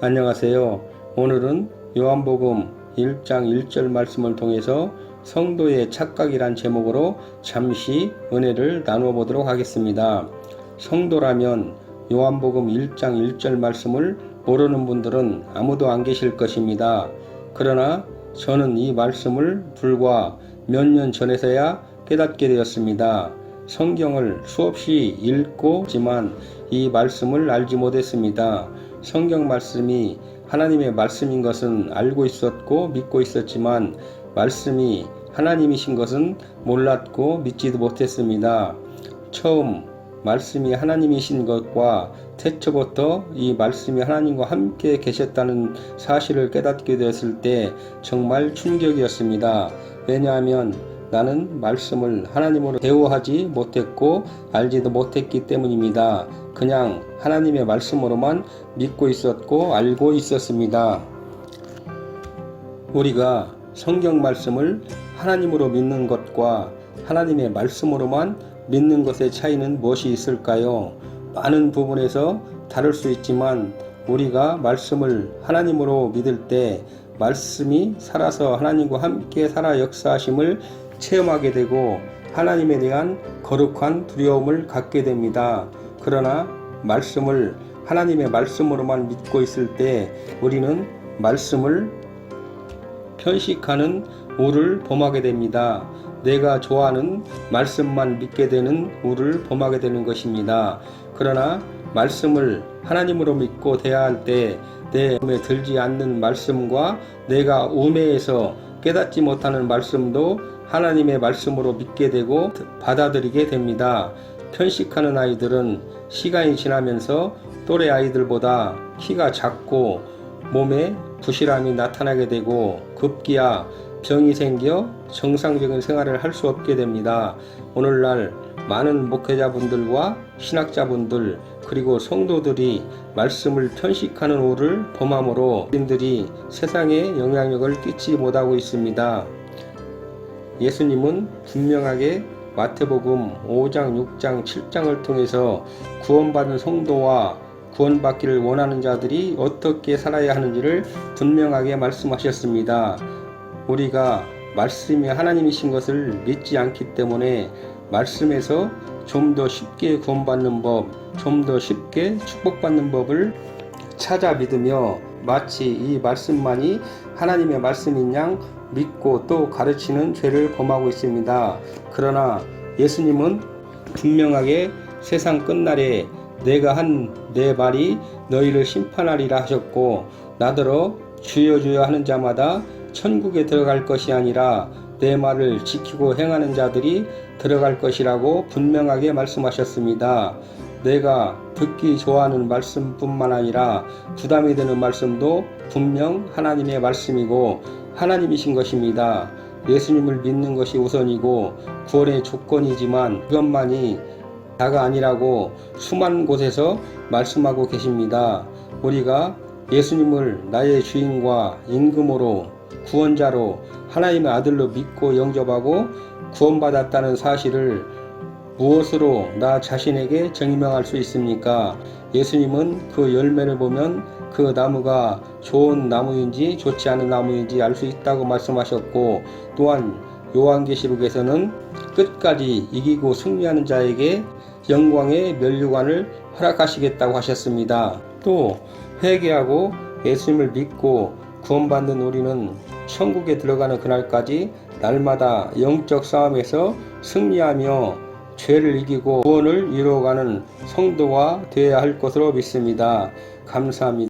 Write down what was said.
안녕하세요. 오늘은 요한복음 1장 1절 말씀을 통해서 성도의 착각이란 제목으로 잠시 은혜를 나누어 보도록 하겠습니다. 성도라면 요한복음 1장 1절 말씀을 모르는 분들은 아무도 안 계실 것입니다. 그러나 저는 이 말씀을 불과 몇 년 전에서야 깨닫게 되었습니다. 성경을 수없이 읽고 있지만 이 말씀을 알지 못했습니다. 성경 말씀이 하나님의 말씀인 것은 알고 있었고 믿고 있었지만 말씀이 하나님이신 것은 몰랐고 믿지도 못했습니다. 처음 말씀이 하나님이신 것과 태초부터 이 말씀이 하나님과 함께 계셨다는 사실을 깨닫게 되었을 때 정말 충격이었습니다. 왜냐하면 나는 말씀을 하나님으로 대우하지 못했고 알지도 못했기 때문입니다. 그냥 하나님의 말씀으로만 믿고 있었고 알고 있었습니다. 우리가 성경 말씀을 하나님으로 믿는 것과 하나님의 말씀으로만 믿는 것의 차이는 무엇이 있을까요? 많은 부분에서 다를 수 있지만 우리가 말씀을 하나님으로 믿을 때 말씀이 살아서 하나님과 함께 살아 역사하심을 체험하게 되고 하나님에 대한 거룩한 두려움을 갖게 됩니다. 그러나 말씀을 하나님의 말씀으로만 믿고 있을 때 우리는 말씀을 편식하는 우를 범하게 됩니다. 내가 좋아하는 말씀만 믿게 되는 우를 범하게 되는 것입니다. 그러나 말씀을 하나님으로 믿고 대할 때 내 마음에 들지 않는 말씀과 내가 우매해서 깨닫지 못하는 말씀도 하나님의 말씀으로 믿게 되고 받아들이게 됩니다. 편식하는 아이들은 시간이 지나면서 또래 아이들보다 키가 작고 몸에 부실함이 나타나게 되고 급기야 병이 생겨 정상적인 생활을 할 수 없게 됩니다. 오늘날 많은 목회자분들과 신학자분들 그리고 성도들이 말씀을 편식하는 오를 범함으로 인들이 세상에 영향력을 끼치지 못하고 있습니다. 예수님은 분명하게 마태복음 5장, 6장, 7장을 통해서 구원받은 성도와 구원받기를 원하는 자들이 어떻게 살아야 하는지를 분명하게 말씀하셨습니다. 우리가 말씀이 하나님이신 것을 믿지 않기 때문에 말씀에서 좀 더 쉽게 구원받는 법, 좀 더 쉽게 축복받는 법을 찾아 믿으며 마치 이 말씀만이 하나님의 말씀인 양 믿고 또 가르치는 죄를 범하고 있습니다. 그러나 예수님은 분명하게 세상 끝날에 내가 한 내 말이 너희를 심판하리라 하셨고 나더러 주여 주여 하는 자마다 천국에 들어갈 것이 아니라 내 말을 지키고 행하는 자들이 들어갈 것이라고 분명하게 말씀하셨습니다. 내가 듣기 좋아하는 말씀뿐만 아니라 부담이 되는 말씀도 분명 하나님의 말씀이고 하나님이신 것입니다. 예수님을 믿는 것이 우선이고 구원의 조건이지만 그것만이 다가 아니라고 수많은 곳에서 말씀하고 계십니다. 우리가 예수님을 나의 주인과 임금으로 구원자로 하나님의 아들로 믿고 영접하고 구원받았다는 사실을 무엇으로 나 자신에게 증명할 수 있습니까? 예수님은 그 열매를 보면 그 나무가 좋은 나무인지 좋지 않은 나무인지 알 수 있다고 말씀하셨고 또한 요한계시록에서는 끝까지 이기고 승리하는 자에게 영광의 면류관을 허락하시겠다고 하셨습니다. 또 회개하고 예수님을 믿고 구원받는 우리는 천국에 들어가는 그날까지 날마다 영적 싸움에서 승리하며 죄를 이기고 구원을 이루어가는 성도가 되어야 할 것으로 믿습니다. 감사합니다.